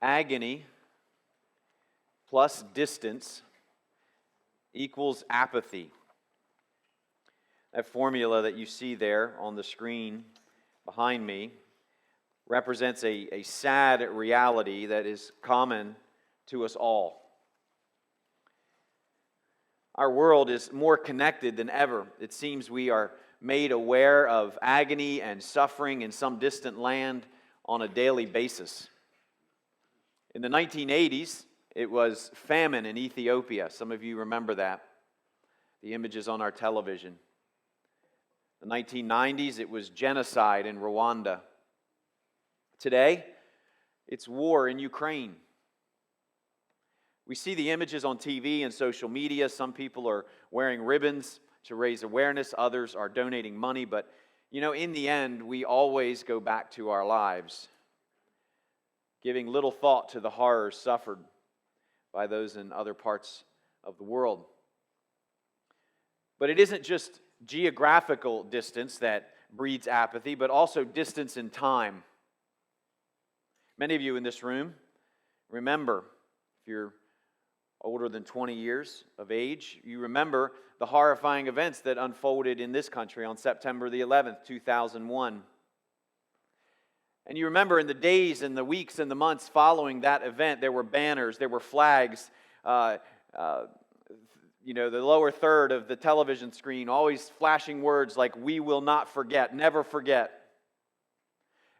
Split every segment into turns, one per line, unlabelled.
Agony plus distance equals apathy. That formula that you see there on the screen behind me represents a sad reality that is common to us all. Our world is more connected than ever. It seems we are made aware of agony and suffering in some distant land on a daily basis. In the 1980s, it was famine in Ethiopia. Some of you remember that. The images on our television. The 1990s, it was genocide in Rwanda. Today, it's war in Ukraine. We see the images on TV and social media. Some people are wearing ribbons to raise awareness. Others are donating money. But, in the end, we always go back to our lives, giving little thought to the horrors suffered by those in other parts of the world. But it isn't just geographical distance that breeds apathy, but also distance in time. Many of you in this room remember, if you're older than 20 years of age, you remember the horrifying events that unfolded in this country on September the 11th, 2001. And you remember in the days and the weeks and the months following that event, there were banners, there were flags, the lower third of the television screen, always flashing words like, "We will not forget, never forget."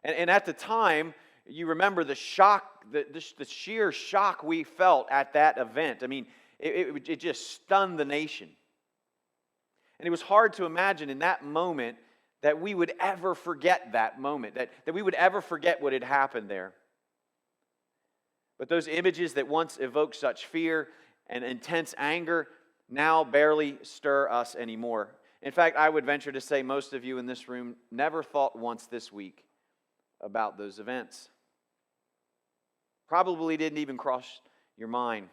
And at the time, you remember the shock, the sheer shock we felt at that event. I mean, it just stunned the nation. And it was hard to imagine in that moment that we would ever forget that moment, that we would ever forget what had happened there. But those images that once evoked such fear and intense anger now barely stir us anymore. In fact, I would venture to say most of you in this room never thought once this week about those events. Probably didn't even cross your mind.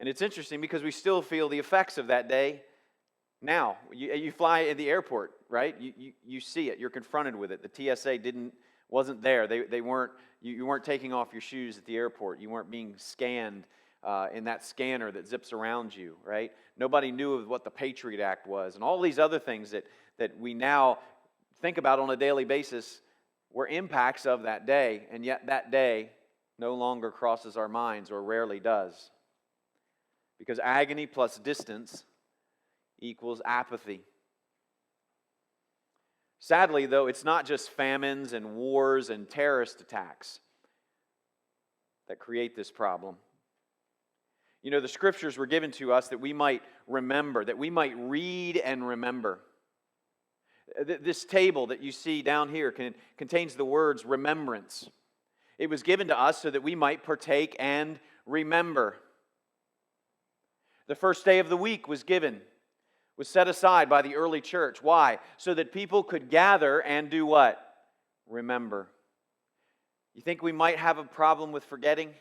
And it's interesting because we still feel the effects of that day now. You fly in the airport, right? You see it. You're confronted with it. The TSA wasn't there. They weren't. You weren't taking off your shoes at the airport. You weren't being scanned in that scanner that zips around you, right? Nobody knew of what the Patriot Act was, and all these other things that we now think about on a daily basis were impacts of that day, and yet that day no longer crosses our minds, or rarely does. Because agony plus distance equals apathy. Sadly, though, it's not just famines and wars and terrorist attacks that create this problem. The Scriptures were given to us that we might remember, that we might read and remember. This table that you see down here contains the words remembrance. It was given to us so that we might partake and remember. The first day of the week was set aside by the early church. Why? So that people could gather and do what? Remember. You think we might have a problem with forgetting?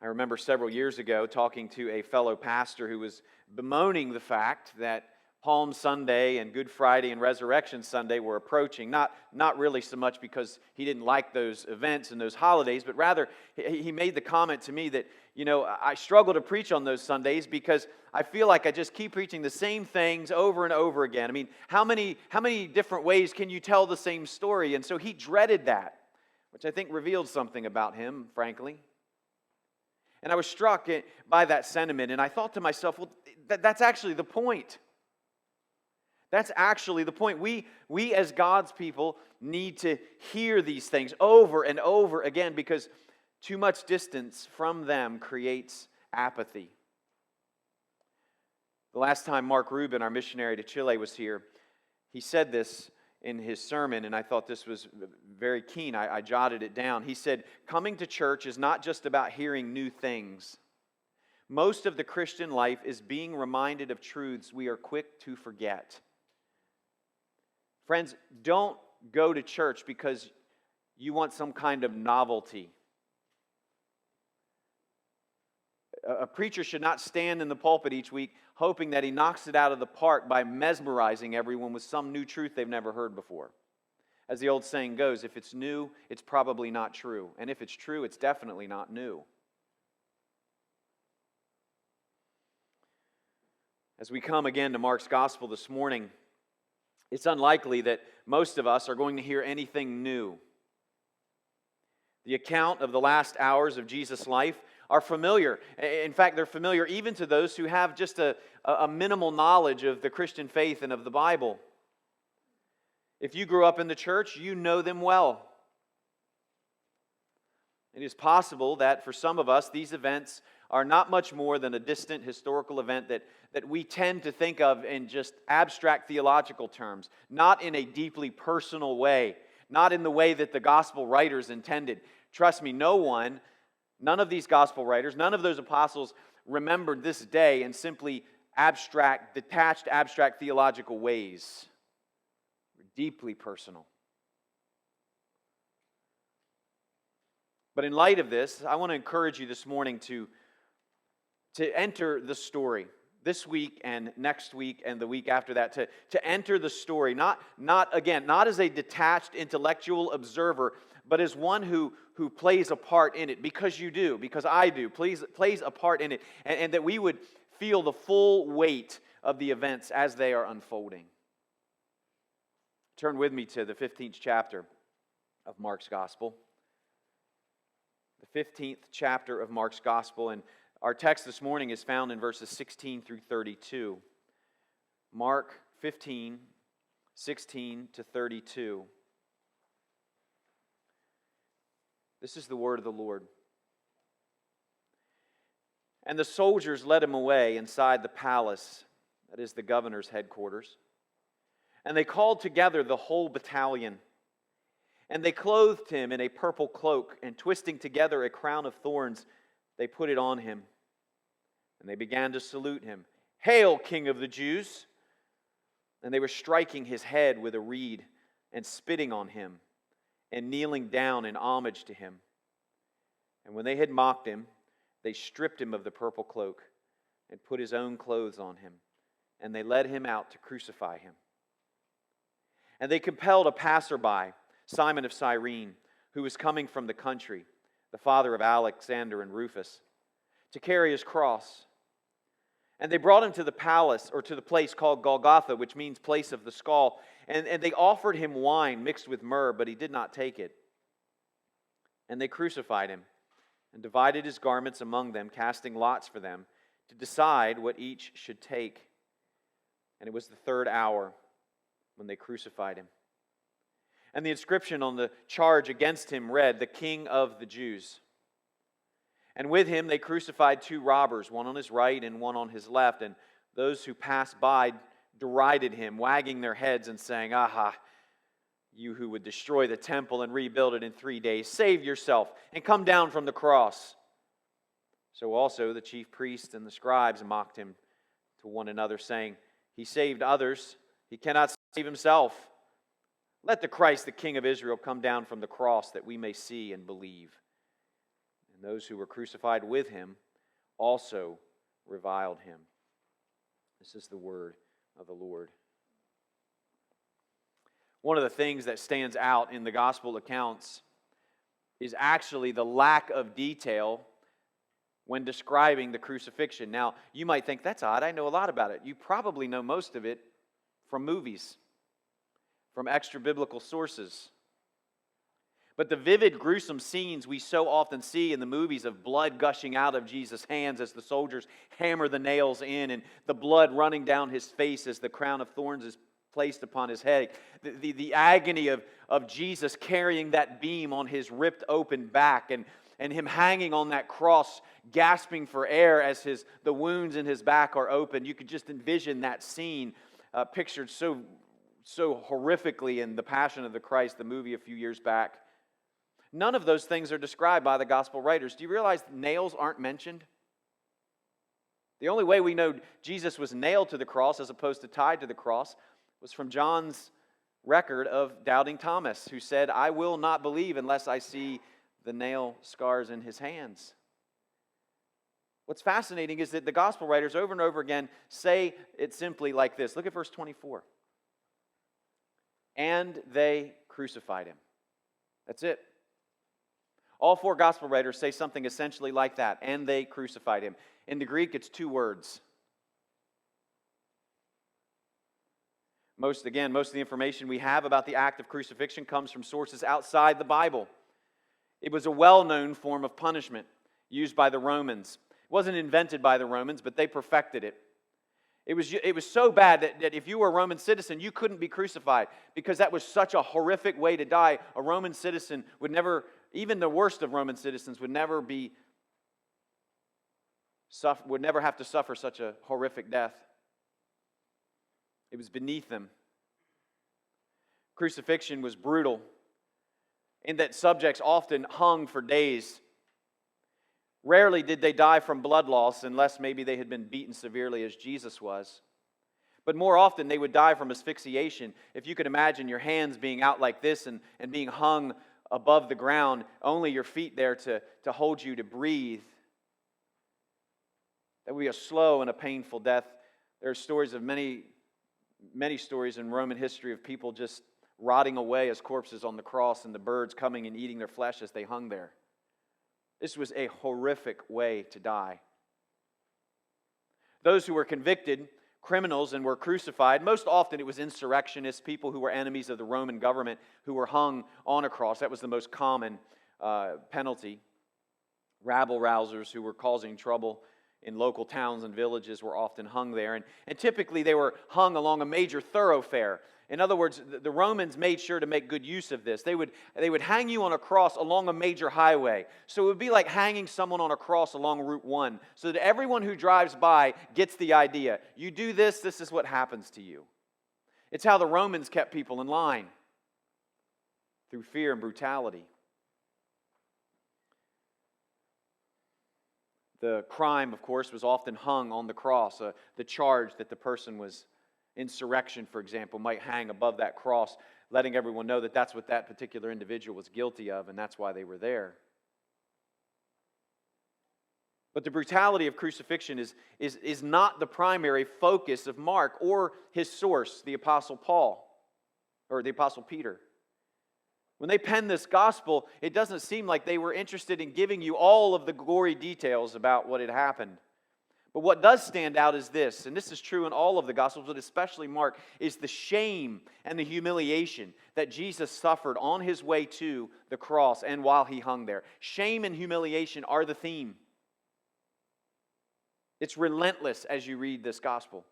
I remember several years ago talking to a fellow pastor who was bemoaning the fact that Palm Sunday and Good Friday and Resurrection Sunday were approaching. Not really so much because he didn't like those events and those holidays, but rather he made the comment to me that, I struggle to preach on those Sundays because I feel like I just keep preaching the same things over and over again. I mean, how many different ways can you tell the same story? And so he dreaded that, which I think revealed something about him, frankly. And I was struck by that sentiment, and I thought to myself, well, that's actually the point. That's actually the point. We as God's people need to hear these things over and over again because too much distance from them creates apathy. The last time Mark Rubin, our missionary to Chile, was here, he said this in his sermon, and I thought this was very keen. I jotted it down. He said, "Coming to church is not just about hearing new things. Most of the Christian life is being reminded of truths we are quick to forget." Friends, don't go to church because you want some kind of novelty. A preacher should not stand in the pulpit each week hoping that he knocks it out of the park by mesmerizing everyone with some new truth they've never heard before. As the old saying goes, if it's new, it's probably not true. And if it's true, it's definitely not new. As we come again to Mark's Gospel this morning, it's unlikely that most of us are going to hear anything new. The account of the last hours of Jesus' life are familiar. In fact, they're familiar even to those who have just a minimal knowledge of the Christian faith and of the Bible. If you grew up in the church, you know them well. It is possible that for some of us, these events are not much more than a distant historical event that we tend to think of in just abstract theological terms, not in a deeply personal way, not in the way that the gospel writers intended. Trust me, none of these gospel writers, none of those apostles remembered this day in simply detached abstract theological ways. They're deeply personal. But in light of this, I want to encourage you this morning to enter the story this week and next week and the week after that, to enter the story, not as a detached intellectual observer, but as one who plays a part in it, because you do, because I do, plays a part in it, and that we would feel the full weight of the events as they are unfolding. Turn with me to the 15th chapter of Mark's Gospel. The 15th chapter of Mark's Gospel, and our text this morning is found in verses 16 through 32. Mark 15, 16 to 32. This is the word of the Lord. And the soldiers led him away inside the palace, that is the governor's headquarters. And they called together the whole battalion. And they clothed him in a purple cloak, and twisting together a crown of thorns, they put it on him. And they began to salute him. "Hail, King of the Jews!" And they were striking his head with a reed, and spitting on him, and kneeling down in homage to him. And when they had mocked him, they stripped him of the purple cloak, and put his own clothes on him. And they led him out to crucify him. And they compelled a passerby, Simon of Cyrene, who was coming from the country, the father of Alexander and Rufus, to carry his cross. And they brought him to the palace, or to the place called Golgotha, which means place of the skull. And they offered him wine mixed with myrrh, but he did not take it. And they crucified him, and divided his garments among them, casting lots for them, to decide what each should take. And it was the third hour when they crucified him. And the inscription on the charge against him read, "The King of the Jews." And with him they crucified two robbers, one on his right and one on his left. And those who passed by derided him, wagging their heads and saying, "Aha, you who would destroy the temple and rebuild it in 3 days, save yourself and come down from the cross." So also the chief priests and the scribes mocked him to one another, saying, "He saved others, he cannot save himself. Let the Christ, the King of Israel, come down from the cross that we may see and believe." And those who were crucified with him also reviled him. This is the word of the Lord. One of the things that stands out in the gospel accounts is actually the lack of detail when describing the crucifixion. Now, you might think, that's odd, I know a lot about it. You probably know most of it from movies, from extra-biblical sources. But the vivid, gruesome scenes we so often see in the movies of blood gushing out of Jesus' hands as the soldiers hammer the nails in, and the blood running down his face as the crown of thorns is placed upon his head, the agony of Jesus carrying that beam on his ripped open back, and him hanging on that cross, gasping for air as the wounds in his back are open. You could just envision that scene pictured so horrifically in The Passion of the Christ, the movie a few years back. None of those things are described by the gospel writers. Do you realize nails aren't mentioned? The only way we know Jesus was nailed to the cross as opposed to tied to the cross was from John's record of doubting Thomas, who said, "I will not believe unless I see the nail scars in his hands." What's fascinating is that the gospel writers over and over again say it simply like this. Look at verse 24. And they crucified him. That's it. All four gospel writers say something essentially like that. And they crucified him. In the Greek, it's two words. Most of the information we have about the act of crucifixion comes from sources outside the Bible. It was a well-known form of punishment used by the Romans. It wasn't invented by the Romans, but they perfected it. It was so bad that if you were a Roman citizen, you couldn't be crucified because that was such a horrific way to die. A Roman citizen would never, even the worst of Roman citizens, would never have to suffer such a horrific death. It was beneath them. Crucifixion was brutal in that subjects often hung for days. Rarely did they die from blood loss unless maybe they had been beaten severely as Jesus was. But more often they would die from asphyxiation. If you could imagine your hands being out like this and being hung above the ground, only your feet there to hold you to breathe. That would be a slow and a painful death. There are stories of many stories in Roman history of people just rotting away as corpses on the cross and the birds coming and eating their flesh as they hung there. This was a horrific way to die. Those who were convicted criminals and were crucified, most often it was insurrectionists, people who were enemies of the Roman government who were hung on a cross. That was the most common penalty. Rabble-rousers who were causing trouble in local towns and villages were often hung there. And typically they were hung along a major thoroughfare. In other words, the Romans made sure to make good use of this. They would hang you on a cross along a major highway. So it would be like hanging someone on a cross along Route 1, so that everyone who drives by gets the idea. You do this, this is what happens to you. It's how the Romans kept people in line, through fear and brutality. The crime, of course, was often hung on the cross. The charge that the person was insurrection, for example, might hang above that cross, letting everyone know that that's what that particular individual was guilty of, and that's why they were there. But the brutality of crucifixion is not the primary focus of Mark or his source, the Apostle Paul, or the Apostle Peter. When they penned this gospel, it doesn't seem like they were interested in giving you all of the gory details about what had happened. But what does stand out is this, and this is true in all of the Gospels, but especially Mark, is the shame and the humiliation that Jesus suffered on his way to the cross and while he hung there. Shame and humiliation are the theme. It's relentless as you read this Gospel.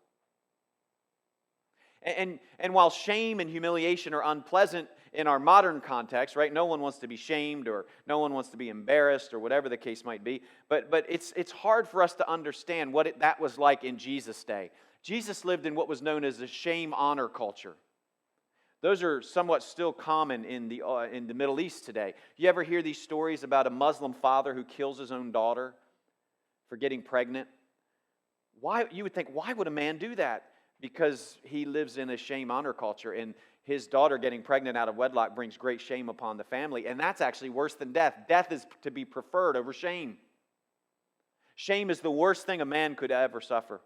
And while shame and humiliation are unpleasant in our modern context, right? No one wants to be shamed or no one wants to be embarrassed or whatever the case might be. But it's hard for us to understand what that was like in Jesus' day. Jesus lived in what was known as a shame-honor culture. Those are somewhat still common in the Middle East today. You ever hear these stories about a Muslim father who kills his own daughter for getting pregnant? Why? You would think, why would a man do that? Because he lives in a shame-honor culture, and his daughter getting pregnant out of wedlock brings great shame upon the family, and that's actually worse than death. Death is to be preferred over shame. Shame is the worst thing a man could ever suffer.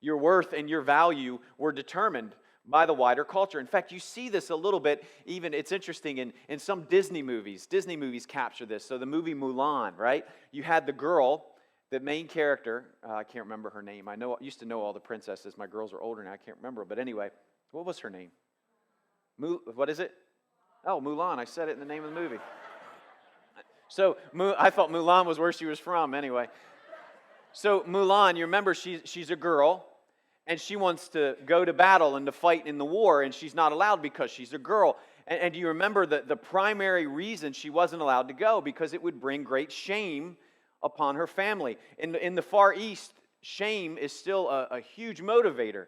Your worth and your value were determined by the wider culture. In fact, you see this a little bit, even, it's interesting, in some Disney movies. Disney movies capture this. So the movie Mulan, right? You had the girl, the main character, I can't remember her name. I used to know all the princesses. My girls are older now. I can't remember. But anyway, what was her name? What is it? Oh, Mulan. I said it in the name of the movie. So I thought Mulan was where she was from. Anyway, so Mulan, you remember she's a girl, and she wants to go to battle and to fight in the war, and she's not allowed because she's a girl. And do you remember the primary reason she wasn't allowed to go? Because it would bring great shame upon her family. In the Far East, shame is still a huge motivator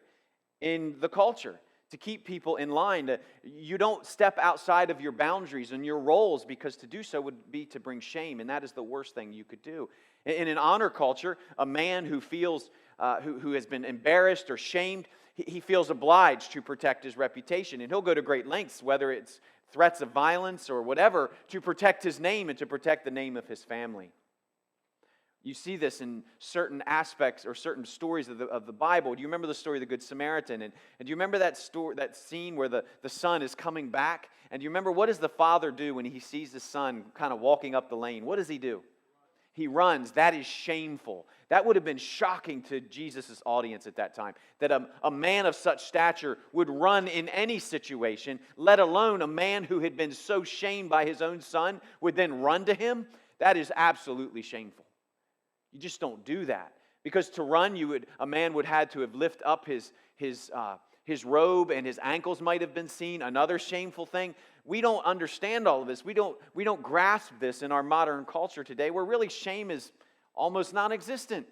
in the culture to keep people in line. You don't step outside of your boundaries and your roles, because to do so would be to bring shame, and that is the worst thing you could do. In an honor culture, a man who feels who has been embarrassed or shamed, he feels obliged to protect his reputation, and he'll go to great lengths, whether it's threats of violence or whatever, to protect his name and to protect the name of his family. You see this in certain aspects or certain stories of the Bible. Do you remember the story of the Good Samaritan? And do you remember that scene where the son is coming back? And do you remember, what does the father do when he sees the son kind of walking up the lane? What does he do? He runs. That is shameful. That would have been shocking to Jesus' audience at that time, that a man of such stature would run in any situation, let alone a man who had been so shamed by his own son would then run to him. That is absolutely shameful. You just don't do that. Because to run, a man would have to have lifted up his robe, and his ankles might have been seen. Another shameful thing. We don't understand all of this. We don't grasp this in our modern culture today, where really shame is almost non-existent.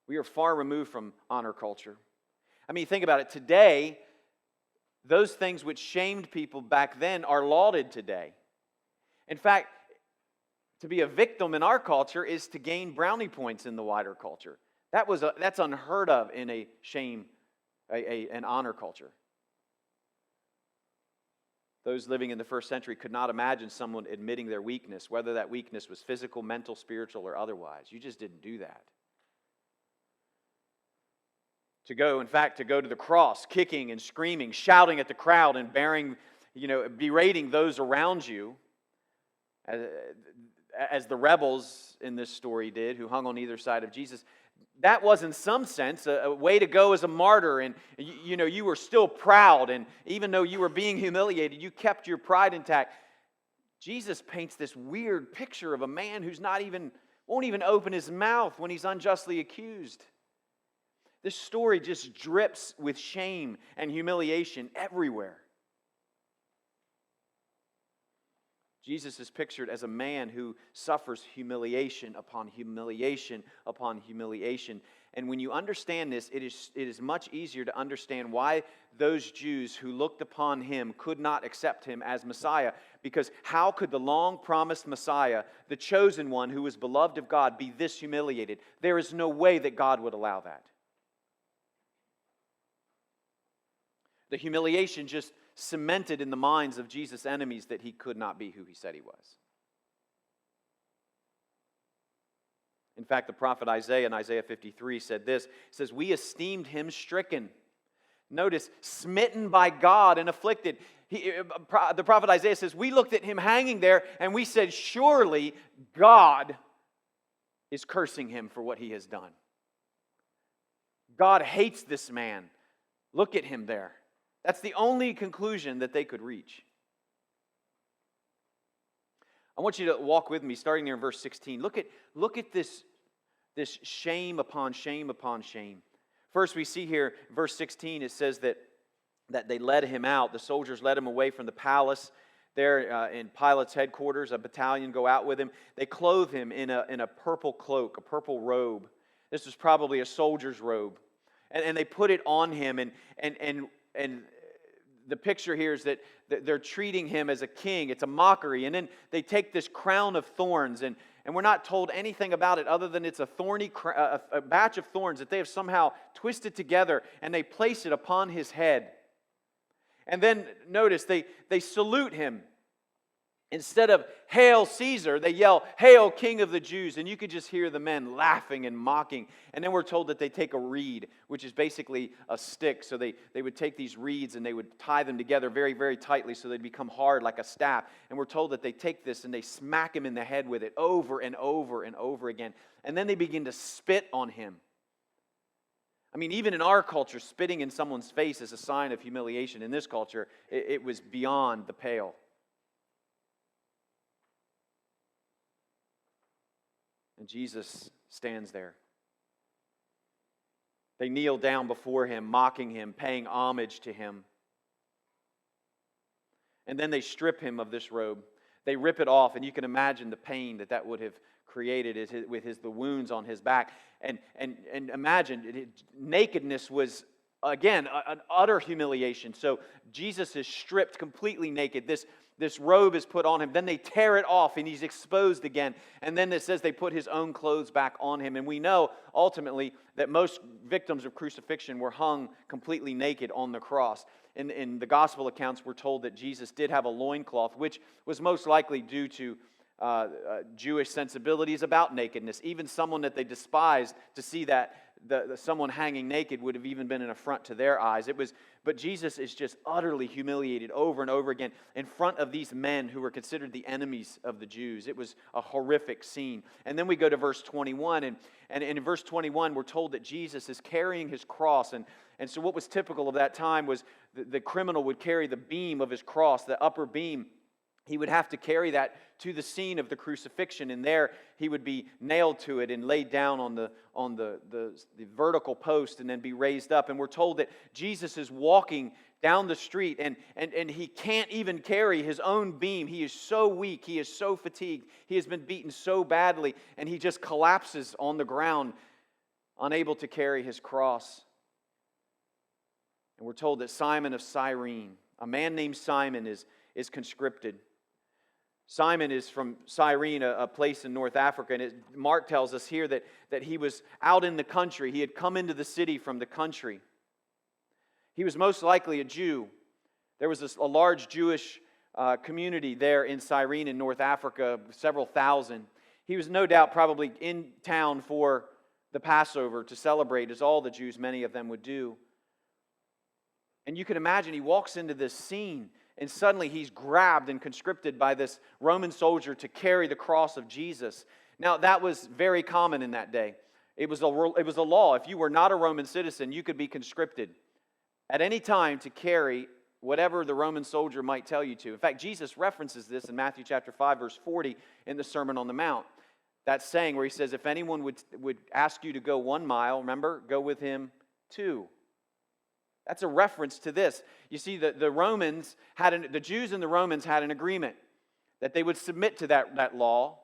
We are far removed from honor culture. I mean, think about it. Today, those things which shamed people back then are lauded today. In fact, to be a victim in our culture is to gain brownie points in the wider culture. That's unheard of in a shame, an honor culture. Those living in the first century could not imagine someone admitting their weakness, whether that weakness was physical, mental, spiritual, or otherwise. You just didn't do that. To go to the cross, kicking and screaming, shouting at the crowd and berating those around you, as the rebels in this story did, who hung on either side of Jesus, that was in some sense a way to go as a martyr. And you were still proud, and even though you were being humiliated, you kept your pride intact. Jesus paints this weird picture of a man who's won't even open his mouth when he's unjustly accused. This story just drips with shame and humiliation everywhere. Jesus is pictured as a man who suffers humiliation upon humiliation upon humiliation. And when you understand this, it is much easier to understand why those Jews who looked upon him could not accept him as Messiah. Because how could the long-promised Messiah, the chosen one who was beloved of God, be this humiliated? There is no way that God would allow that. The humiliation just cemented in the minds of Jesus' enemies that he could not be who he said he was. In fact, the prophet Isaiah in Isaiah 53 said this. It says, "We esteemed him stricken." Notice, smitten by God and afflicted. The prophet Isaiah says, we looked at him hanging there and we said, surely God is cursing him for what he has done. God hates this man. Look at him there. That's the only conclusion that they could reach. I want you to walk with me, starting there in verse 16. Look at this shame upon shame upon shame. First, we see here, verse 16, it says that they led him out. The soldiers led him away from the palace there in Pilate's headquarters. A battalion go out with him. They clothe him in a purple cloak, a purple robe. This was probably a soldier's robe. And they put it on him, and the picture here is that they're treating him as a king. It's a mockery. And then they take this crown of thorns, and we're not told anything about it other than it's a batch of thorns that they have somehow twisted together, and they place it upon his head. And then notice they salute him. Instead of "Hail Caesar," they yell, "Hail King of the Jews." And you could just hear the men laughing and mocking. And then we're told that they take a reed, which is basically a stick. So they would take these reeds and they would tie them together very, very tightly so they'd become hard like a staff. And we're told that they take this and they smack him in the head with it over and over and over again. And then they begin to spit on him. I mean, even in our culture, spitting in someone's face is a sign of humiliation. In this culture, it was beyond the pale. And Jesus stands there. They kneel down before him, mocking him, paying homage to him. And then they strip him of this robe. They rip it off, and you can imagine the pain that would have created with the wounds on his back. And imagine, nakedness was, again, an utter humiliation. So Jesus is stripped completely naked. This robe is put on him. Then they tear it off and he's exposed again. And then it says they put his own clothes back on him. And we know ultimately that most victims of crucifixion were hung completely naked on the cross. In the gospel accounts, we're told that Jesus did have a loincloth, which was most likely due to Jewish sensibilities about nakedness. Even someone that they despised, to see that someone hanging naked would have even been an affront to their eyes. But Jesus is just utterly humiliated over and over again in front of these men who were considered the enemies of the Jews. It was a horrific scene. And then we go to verse 21, and in verse 21 we're told that Jesus is carrying his cross. And so what was typical of that time was the criminal would carry the beam of his cross, the upper beam. He would have to carry that to the scene of the crucifixion, and there he would be nailed to it and laid down on the vertical post and then be raised up. And we're told that Jesus is walking down the street and he can't even carry his own beam. He is so weak, he is so fatigued, he has been beaten so badly, and he just collapses on the ground, unable to carry his cross. And we're told that Simon of Cyrene, a man named Simon, is conscripted. Simon is from Cyrene, a place in North Africa, and Mark tells us here that he was out in the country. He had come into the city from the country. He was most likely a Jew. There was a large Jewish community there in Cyrene in North Africa, several thousand. He was no doubt probably in town for the Passover to celebrate, as all the Jews, many of them, would do. And you can imagine he walks into this scene, and suddenly he's grabbed and conscripted by this Roman soldier to carry the cross of Jesus. Now, that was very common in that day. It was a law. If you were not a Roman citizen, you could be conscripted at any time to carry whatever the Roman soldier might tell you to. In fact, Jesus references this in Matthew chapter 5, verse 40 in the Sermon on the Mount. That saying where he says, if anyone would ask you to go 1 mile, remember, go with him 2. That's a reference to this. You see, the Jews and the Romans had an agreement that they would submit to that law,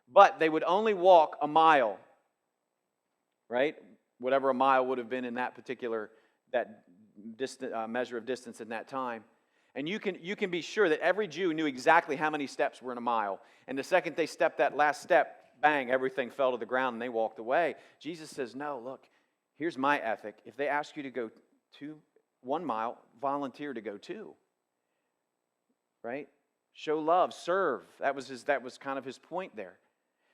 but they would only walk 1 mile, right? Whatever a mile would have been in that particular measure of distance in that time. And you can be sure that every Jew knew exactly how many steps were in 1 mile. And the second they stepped that last step, bang, everything fell to the ground and they walked away. Jesus says, no, look, here's my ethic. If they ask you to go 1 mile, volunteer to go 2. Right? Show love, serve. That was kind of his point there.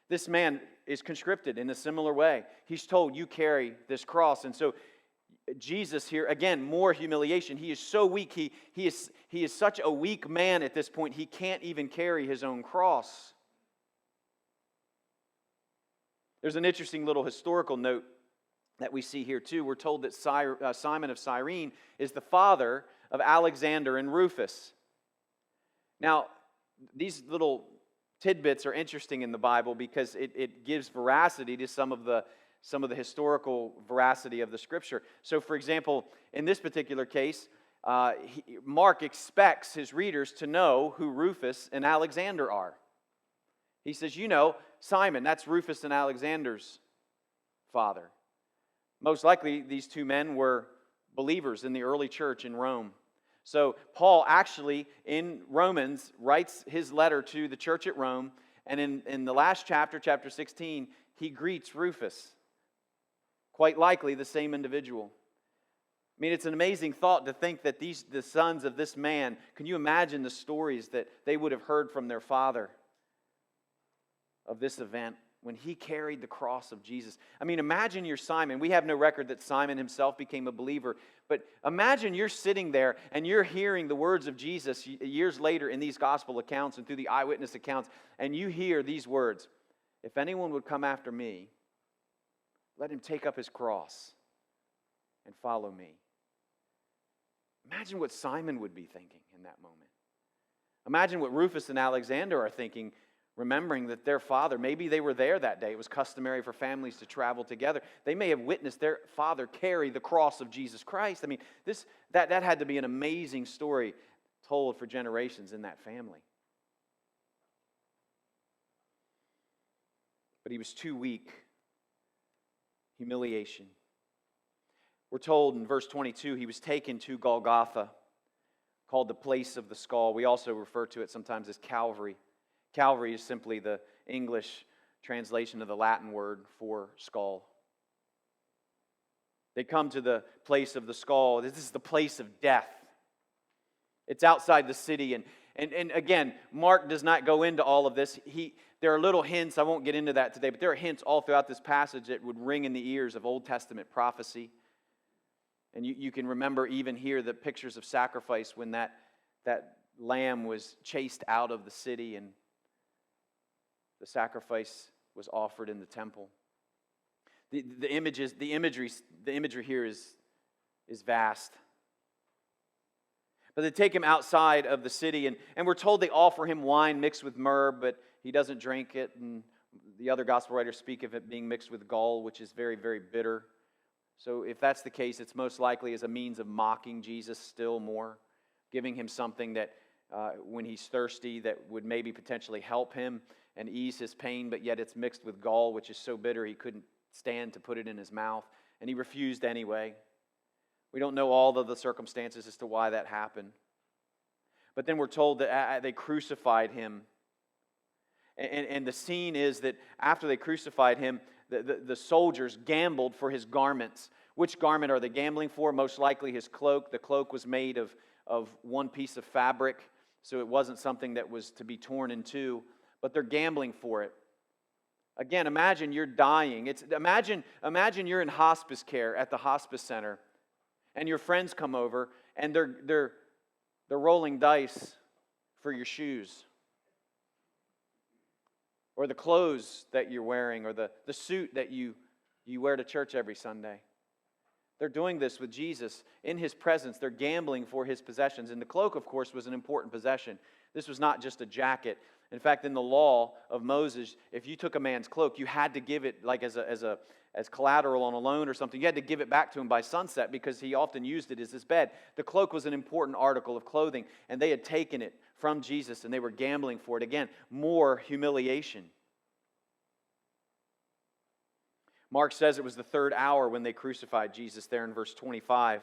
This man is conscripted in a similar way. He's told, you carry this cross. And so Jesus here, again, more humiliation. He is so weak. He is such a weak man at this point, he can't even carry his own cross. There's an interesting little historical note that we see here too. We're told that Simon of Cyrene is the father of Alexander and Rufus. Now, these little tidbits are interesting in the Bible because it gives veracity to some of the historical veracity of the Scripture. So, for example, in this particular case, Mark expects his readers to know who Rufus and Alexander are. He says, Simon, that's Rufus and Alexander's father. Most likely, these two men were believers in the early church in Rome. So Paul actually, in Romans, writes his letter to the church at Rome, and in the last chapter, chapter 16, he greets Rufus. Quite likely the same individual. I mean, it's an amazing thought to think that the sons of this man, can you imagine the stories that they would have heard from their father of this event when he carried the cross of Jesus? I mean, imagine you're Simon. We have no record that Simon himself became a believer, but imagine you're sitting there and you're hearing the words of Jesus years later in these gospel accounts and through the eyewitness accounts, and you hear these words, if anyone would come after me, let him take up his cross and follow me. Imagine what Simon would be thinking in that moment. Imagine what Rufus and Alexander are thinking, remembering that their father, maybe they were there that day. It was customary for families to travel together. They may have witnessed their father carry the cross of Jesus Christ. I mean, that had to be an amazing story told for generations in that family. But he was too weak. Humiliation. We're told in verse 22, he was taken to Golgotha, called the place of the skull. We also refer to it sometimes as Calvary. Calvary is simply the English translation of the Latin word for skull. They come to the place of the skull. This is the place of death. It's outside the city, And again, Mark does not go into all of this. There are little hints, I won't get into that today, but there are hints all throughout this passage that would ring in the ears of Old Testament prophecy. And you can remember even here the pictures of sacrifice when that lamb was chased out of the city and the sacrifice was offered in the temple. The imagery here is vast. But they take him outside of the city, and we're told they offer him wine mixed with myrrh, but he doesn't drink it. And the other gospel writers speak of it being mixed with gall, which is very, very bitter. So if that's the case, it's most likely as a means of mocking Jesus still more, giving him something that when he's thirsty that would maybe potentially help him and ease his pain, but yet it's mixed with gall, which is so bitter he couldn't stand to put it in his mouth, and he refused anyway. We don't know all of the circumstances as to why that happened. But then we're told that they crucified him. And the scene is that after they crucified him, the soldiers gambled for his garments. Which garment are they gambling for? Most likely his cloak. The cloak was made of one piece of fabric, so it wasn't something that was to be torn in two. But they're gambling for it. Again, imagine you're dying. Imagine you're in hospice care at the hospice center, and your friends come over, and they're rolling dice for your shoes, or the clothes that you're wearing, or the suit that you wear to church every Sunday. They're doing this with Jesus in his presence. They're gambling for his possessions. And the cloak, of course, was an important possession. This was not just a jacket. In fact, in the law of Moses, if you took a man's cloak, you had to give it like as collateral on a loan or something. You had to give it back to him by sunset because he often used it as his bed. The cloak was an important article of clothing, and they had taken it from Jesus, and they were gambling for it. Again, more humiliation. Mark says it was the third hour when they crucified Jesus there in verse 25.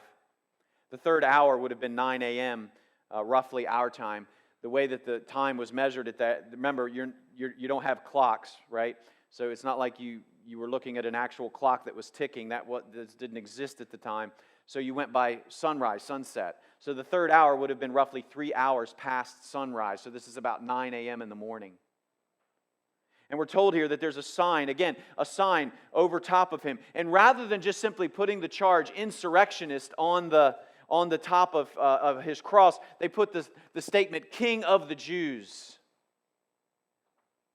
The third hour would have been 9 a.m., roughly our time. The way that the time was measured at that, remember, you don't have clocks, right? So it's not like you were looking at an actual clock that was ticking. That didn't exist at the time. So you went by sunrise, sunset. So the third hour would have been roughly 3 hours past sunrise. So this is about 9 a.m. in the morning. And we're told here that there's a sign, again, a sign over top of him. And rather than just simply putting the charge insurrectionist on the top of his cross, they put the statement, King of the Jews.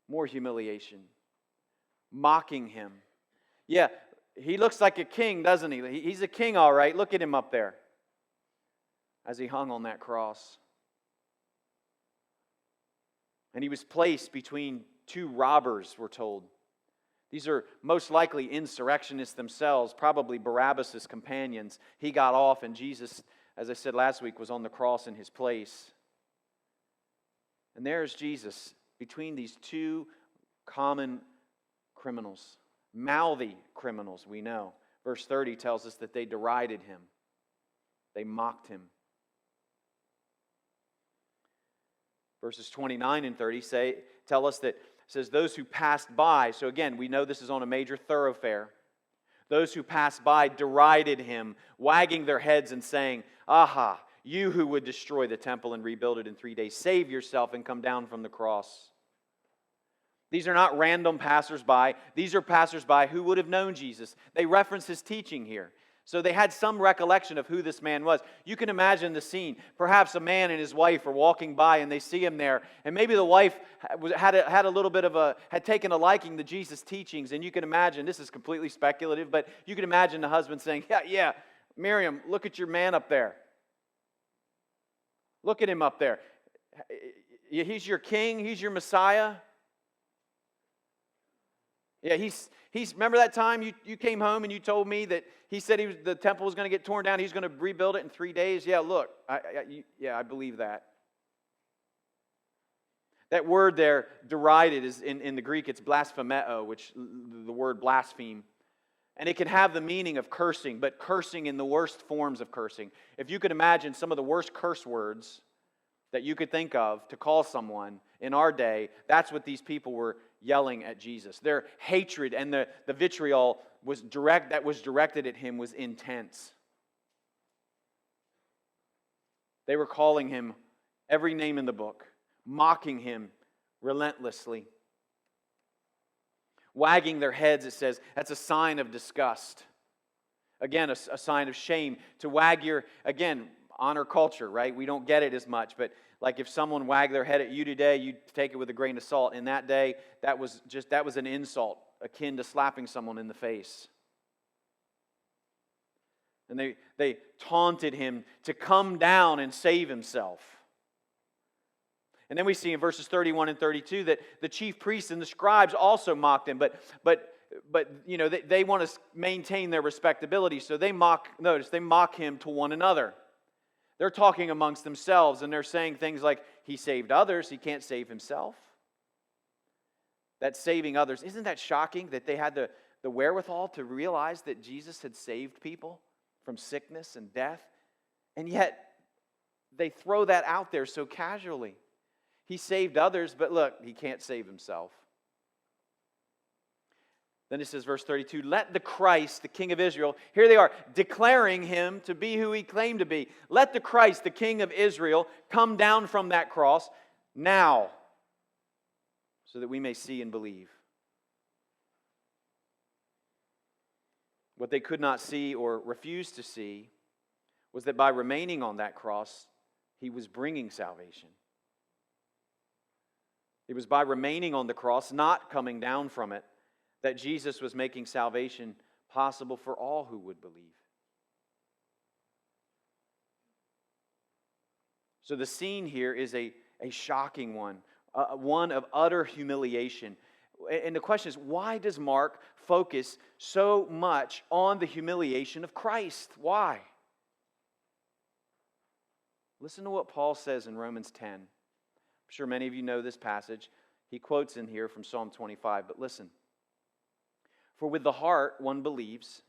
More humiliation. Mocking him. Yeah, he looks like a king, doesn't he? He's a king, all right. Look at him up there as he hung on that cross. And he was placed between two robbers, we're told. These are most likely insurrectionists themselves, probably Barabbas' companions. He got off, and Jesus, as I said last week, was on the cross in his place. And there's Jesus between these two common criminals, mouthy criminals, we know. Verse 30 tells us that they derided him. They mocked him. Verses 29 and 30 tell us that says those who passed by, so again, we know this is on a major thoroughfare. Those who passed by derided him, wagging their heads and saying, "Aha, you who would destroy the temple and rebuild it in 3 days, save yourself and come down from the cross." These are not random passersby. These are passersby who would have known Jesus. They reference his teaching here. So they had some recollection of who this man was. You can imagine the scene. Perhaps a man and his wife are walking by and they see him there. And maybe the wife had taken a liking to Jesus' teachings. And you can imagine, this is completely speculative, but you can imagine the husband saying, yeah, Miriam, look at your man up there. Look at him up there. He's your king. He's your Messiah. Yeah, he's. Remember that time you came home and you told me that he said the temple was going to get torn down. He's going to rebuild it in 3 days. Yeah, look, I believe that. That word there, derided, is in the Greek. It's blasphemeo, which the word blaspheme, and it can have the meaning of cursing, but cursing in the worst forms of cursing. If you could imagine some of the worst curse words that you could think of to call someone in our day, that's what these people were yelling at Jesus. Their hatred and the vitriol that was directed at him was intense. They were calling him every name in the book, mocking him relentlessly. Wagging their heads, it says, that's a sign of disgust. Again, a sign of shame. To wag your, again, honor culture, right? We don't get it as much, but like if someone wagged their head at you today, you'd take it with a grain of salt. In that day, that was an insult, akin to slapping someone in the face. And they taunted him to come down and save himself. And then we see in verses 31 and 32 that the chief priests and the scribes also mocked him, but you know, they want to maintain their respectability, so they mock him to one another. They're talking amongst themselves, and they're saying things like, he saved others, he can't save himself. That saving others, isn't that shocking that they had the wherewithal to realize that Jesus had saved people from sickness and death? And yet, they throw that out there so casually. He saved others, but look, he can't save himself. Then it says, verse 32, let the Christ, the King of Israel, here they are, declaring him to be who he claimed to be. Let the Christ, the King of Israel, come down from that cross now, so that we may see and believe. What they could not see or refused to see was that by remaining on that cross, he was bringing salvation. It was by remaining on the cross, not coming down from it, that Jesus was making salvation possible for all who would believe. So the scene here is a shocking one, one of utter humiliation. And the question is, why does Mark focus so much on the humiliation of Christ? Why? Listen to what Paul says in Romans 10. I'm sure many of you know this passage. He quotes in here from Psalm 25, but listen. For with the heart one believes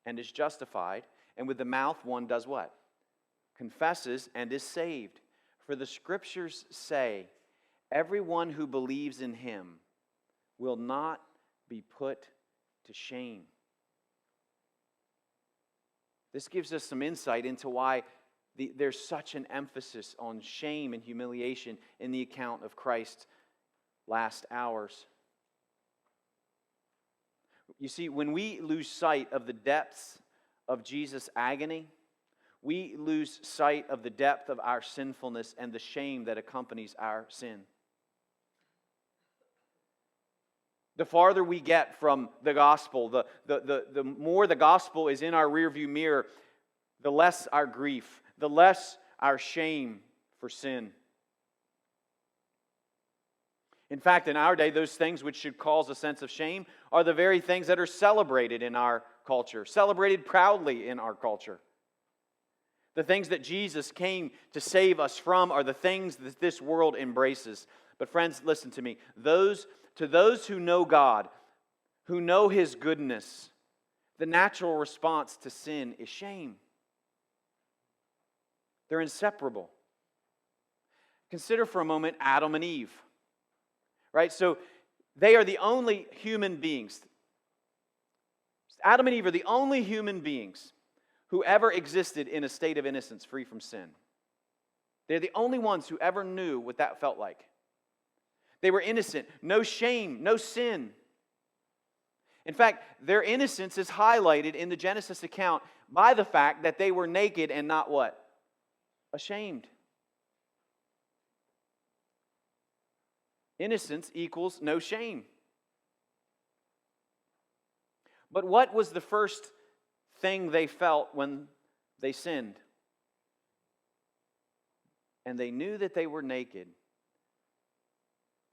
and is justified, and with the mouth one does what? Confesses and is saved. For the Scriptures say, everyone who believes in him will not be put to shame. This gives us some insight into why there's such an emphasis on shame and humiliation in the account of Christ's last hours. You see, when we lose sight of the depths of Jesus' agony, we lose sight of the depth of our sinfulness and the shame that accompanies our sin. The farther we get from the gospel, the more the gospel is in our rearview mirror, the less our grief, the less our shame for sin. In fact, in our day, those things which should cause a sense of shame are the very things that are celebrated in our culture, celebrated proudly in our culture. The things that Jesus came to save us from are the things that this world embraces. But friends, listen to me. To those who know God, who know His goodness, the natural response to sin is shame. They're inseparable. Consider for a moment Adam and Eve. Right? So they are the only human beings. Adam and Eve are the only human beings who ever existed in a state of innocence, free from sin. They're the only ones who ever knew what that felt like. They were innocent, no shame, no sin. In fact, their innocence is highlighted in the Genesis account by the fact that they were naked and not what? Ashamed. Innocence equals no shame. But what was the first thing they felt when they sinned? And they knew that they were naked.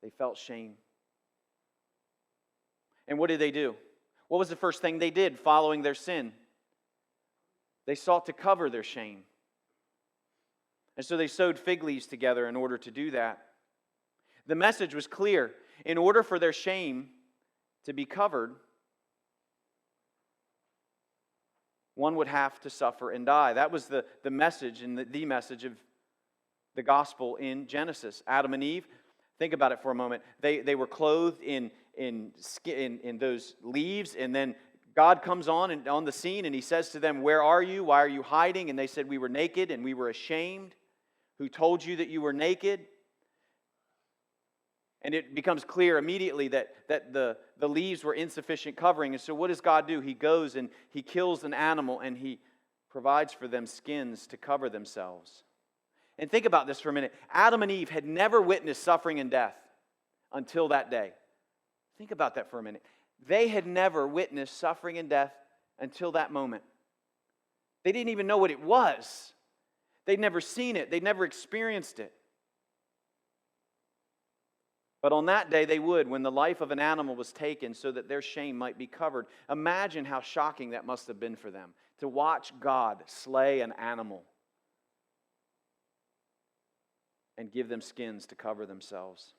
They felt shame. And what did they do? What was the first thing they did following their sin? They sought to cover their shame. And so they sewed fig leaves together in order to do that. The message was clear. In order for their shame to be covered, one would have to suffer and die. That was the message and the message of the gospel in Genesis. Adam and Eve, think about it for a moment. They were clothed in those leaves, and then God comes on the scene, and He says to them, "Where are you? Why are you hiding?" And they said, "We were naked and we were ashamed." who told you that you were naked. And it becomes clear immediately that the leaves were insufficient covering. And so what does God do? He goes and He kills an animal and He provides for them skins to cover themselves. And think about this for a minute. Adam and Eve had never witnessed suffering and death until that day. Think about that for a minute. They had never witnessed suffering and death until that moment. They didn't even know what it was. They'd never seen it. They'd never experienced it. But on that day they would, when the life of an animal was taken so that their shame might be covered. Imagine how shocking that must have been for them to watch God slay an animal and give them skins to cover themselves.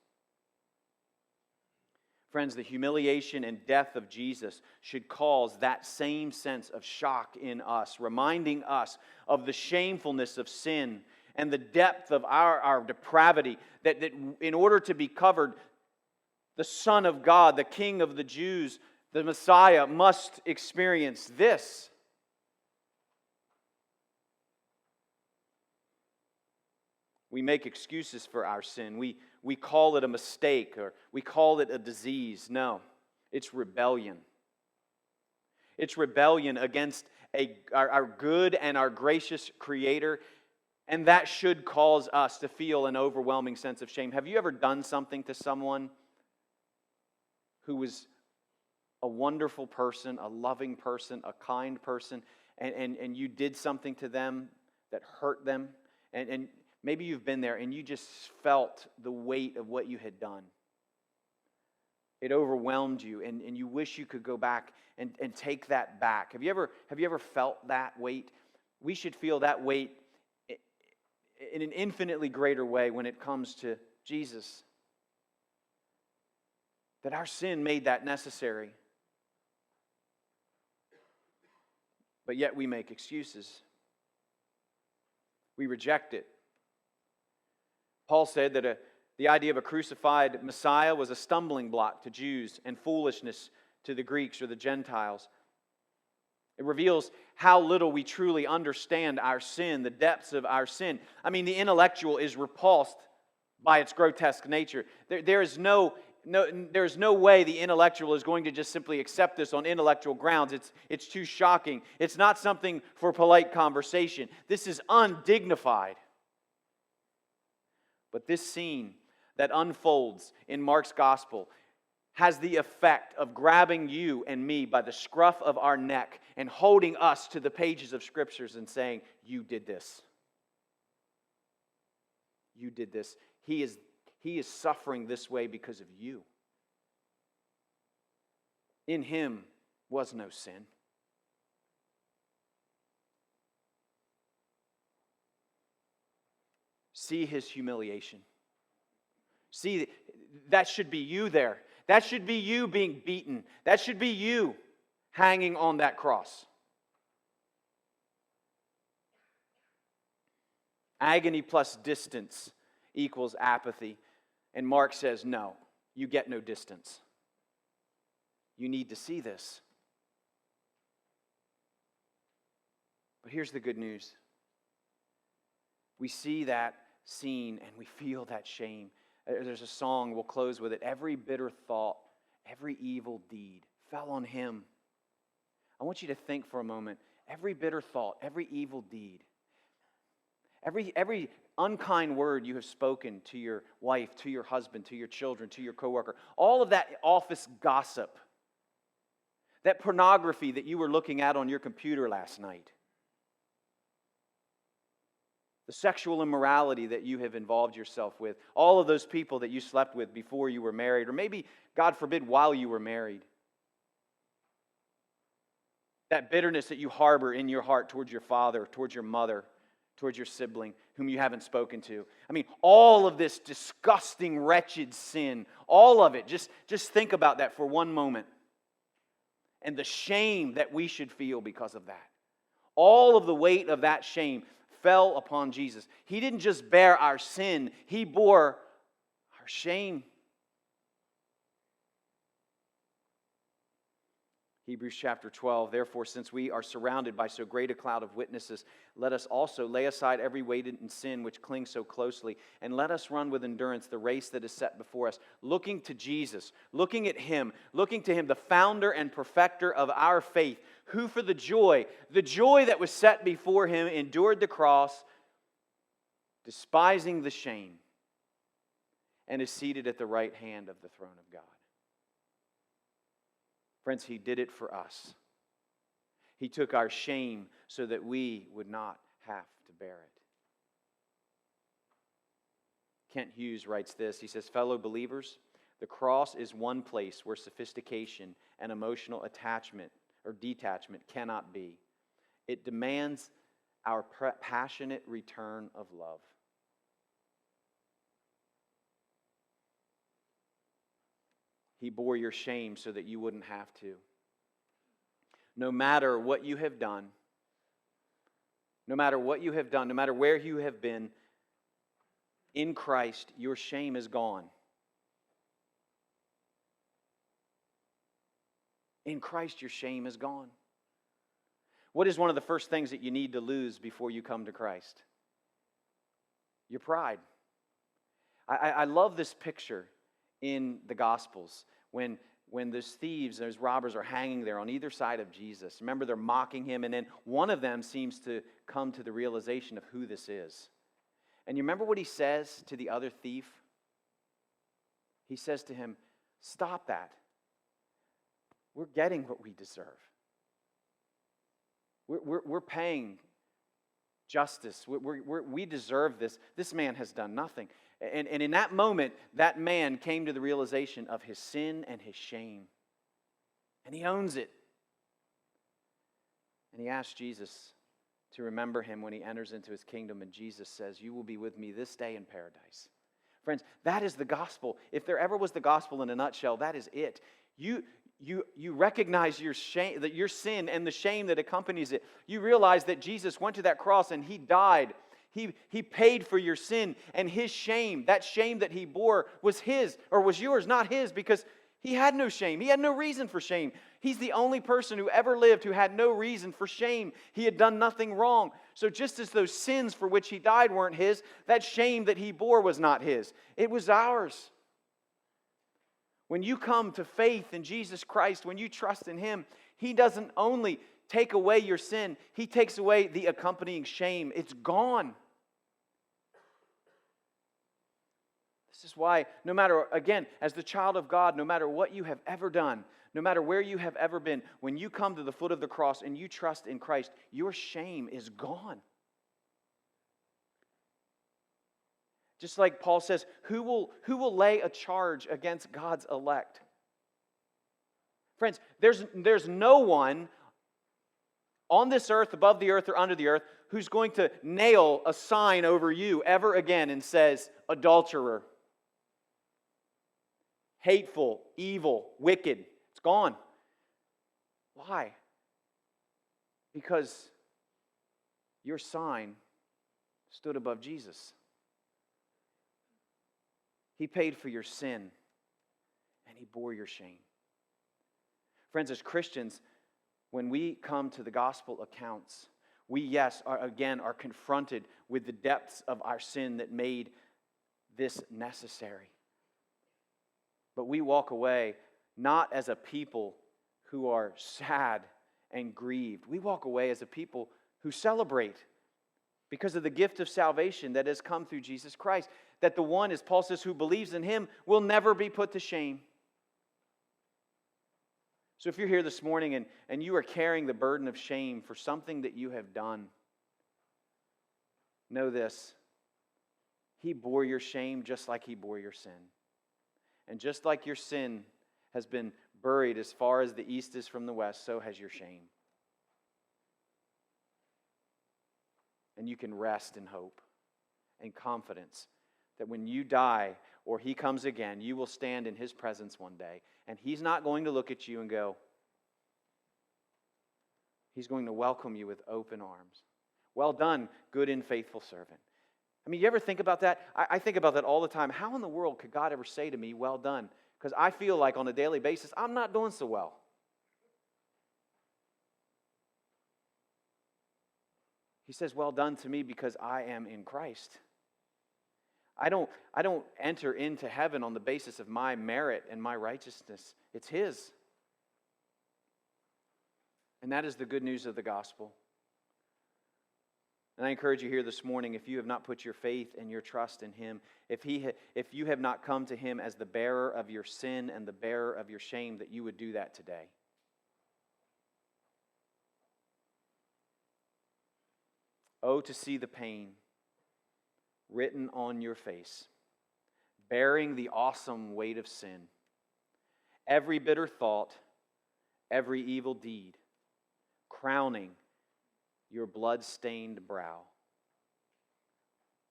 Friends, the humiliation and death of Jesus should cause that same sense of shock in us, reminding us of the shamefulness of sin and the depth of our depravity, that in order to be covered, the Son of God, the King of the Jews, the Messiah, must experience this. We make excuses for our sin. We call it a mistake, or we call it a disease. No, it's rebellion. It's rebellion against our good and our gracious Creator. And that should cause us to feel an overwhelming sense of shame. Have you ever done something to someone who was a wonderful person, a loving person, a kind person, and you did something to them that hurt them? And maybe you've been there and you just felt the weight of what you had done. It overwhelmed you, and you wish you could go back and take that back. Have you ever felt that weight? We should feel that weight in an infinitely greater way when it comes to Jesus. That our sin made that necessary. But yet we make excuses. We reject it. Paul said that the idea of a crucified Messiah was a stumbling block to Jews and foolishness to the Greeks or the Gentiles. It reveals how little we truly understand our sin, the depths of our sin. I mean, the intellectual is repulsed by its grotesque nature. There is no way the intellectual is going to just simply accept this on intellectual grounds. It's too shocking. It's not something for polite conversation. This is undignified. But this scene that unfolds in Mark's gospel has the effect of grabbing you and me by the scruff of our neck and holding us to the pages of Scriptures and saying, "You did this. You did this. He is suffering this way because of you. In Him was no sin." See His humiliation. See, that should be you there. That should be you being beaten. That should be you hanging on that cross. Agony plus distance equals apathy. And Mark says, no, you get no distance. You need to see this. But here's the good news. We see that scene and we feel that shame. There's a song, we'll close with it. Every bitter thought, every evil deed fell on Him. I want you to think for a moment. Every bitter thought, every evil deed, every unkind word you have spoken to your wife, to your husband, to your children, to your coworker, all of that office gossip, that pornography that you were looking at on your computer last night, the sexual immorality that you have involved yourself with, all of those people that you slept with before you were married, or maybe, God forbid, while you were married. That bitterness that you harbor in your heart towards your father, towards your mother, towards your sibling whom you haven't spoken to. I mean, all of this disgusting, wretched sin, all of it, just think about that for one moment. And the shame that we should feel because of that. All of the weight of that shame fell upon Jesus. He didn't just bear our sin, He bore our shame. Hebrews chapter 12, therefore, since we are surrounded by so great a cloud of witnesses, let us also lay aside every weight and sin which clings so closely, and let us run with endurance the race that is set before us, looking to Jesus, looking at Him, looking to Him, the founder and perfecter of our faith, who for the joy that was set before Him, endured the cross, despising the shame, and is seated at the right hand of the throne of God. Friends, He did it for us. He took our shame so that we would not have to bear it. Kent Hughes writes this. He says, fellow believers, the cross is one place where sophistication and emotional attachment or detachment cannot be. It demands our passionate return of love. He bore your shame so that you wouldn't have to. No matter what you have done, no matter where you have been, in Christ, your shame is gone. In Christ, your shame is gone. What is one of the first things that you need to lose before you come to Christ? Your pride. I love this picture in the Gospels when those thieves, those robbers are hanging there on either side of Jesus. Remember, they're mocking Him, and then one of them seems to come to the realization of who this is. And you remember what he says to the other thief? He says to him, stop that. We're getting what we deserve. We're paying justice. We deserve this. This man has done nothing. And in that moment, that man came to the realization of his sin and his shame. And he owns it. And he asks Jesus to remember him when he enters into His kingdom. And Jesus says, you will be with me this day in paradise. Friends, that is the gospel. If there ever was the gospel in a nutshell, that is it. You recognize your shame, that your sin and the shame that accompanies it. You realize that Jesus went to that cross and He died. He paid for your sin, and His shame, that shame that He bore, was His, or was yours, not His, because He had no shame. He had no reason for shame. He's the only person who ever lived who had no reason for shame. He had done nothing wrong. So just as those sins for which He died weren't His, that shame that He bore was not His. It was ours. When you come to faith in Jesus Christ, when you trust in Him, He doesn't only take away your sin, He takes away the accompanying shame. It's gone. This is why, no matter, again, as the child of God, no matter what you have ever done, no matter where you have ever been, when you come to the foot of the cross and you trust in Christ, your shame is gone. Just like Paul says, who will lay a charge against God's elect? Friends, there's no one on this earth, above the earth, or under the earth, who's going to nail a sign over you ever again and says, adulterer, hateful, evil, wicked. It's gone. Why? Because your sign stood above Jesus. He paid for your sin, and He bore your shame. Friends, as Christians, when we come to the gospel accounts, we, are confronted with the depths of our sin that made this necessary. But we walk away not as a people who are sad and grieved. We walk away as a people who celebrate because of the gift of salvation that has come through Jesus Christ. That the one, as Paul says, who believes in Him will never be put to shame. So if you're here this morning and you are carrying the burden of shame for something that you have done, know this. He bore your shame just like He bore your sin. And just like your sin has been buried as far as the east is from the west, so has your shame. And you can rest in hope and confidence that when you die or He comes again, you will stand in His presence one day. And He's not going to look at you and go, He's going to welcome you with open arms. Well done, good and faithful servant. I mean, you ever think about that? I think about that all the time. How in the world could God ever say to me, well done? Because I feel like on a daily basis, I'm not doing so well. He says, well done to me because I am in Christ. I don't enter into heaven on the basis of my merit and my righteousness. It's His. And that is the good news of the gospel. And I encourage you here this morning, if you have not put your faith and your trust in Him, if you have not come to Him as the bearer of your sin and the bearer of your shame, that you would do that today. Oh, to see the pain written on your face, bearing the awesome weight of sin, every bitter thought, every evil deed, crowning your blood-stained brow.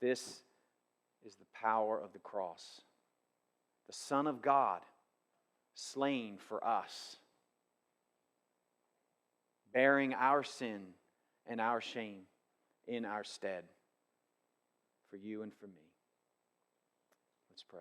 This is the power of the cross. The Son of God slain for us, bearing our sin and our shame in our stead, for you and for me. Let's pray.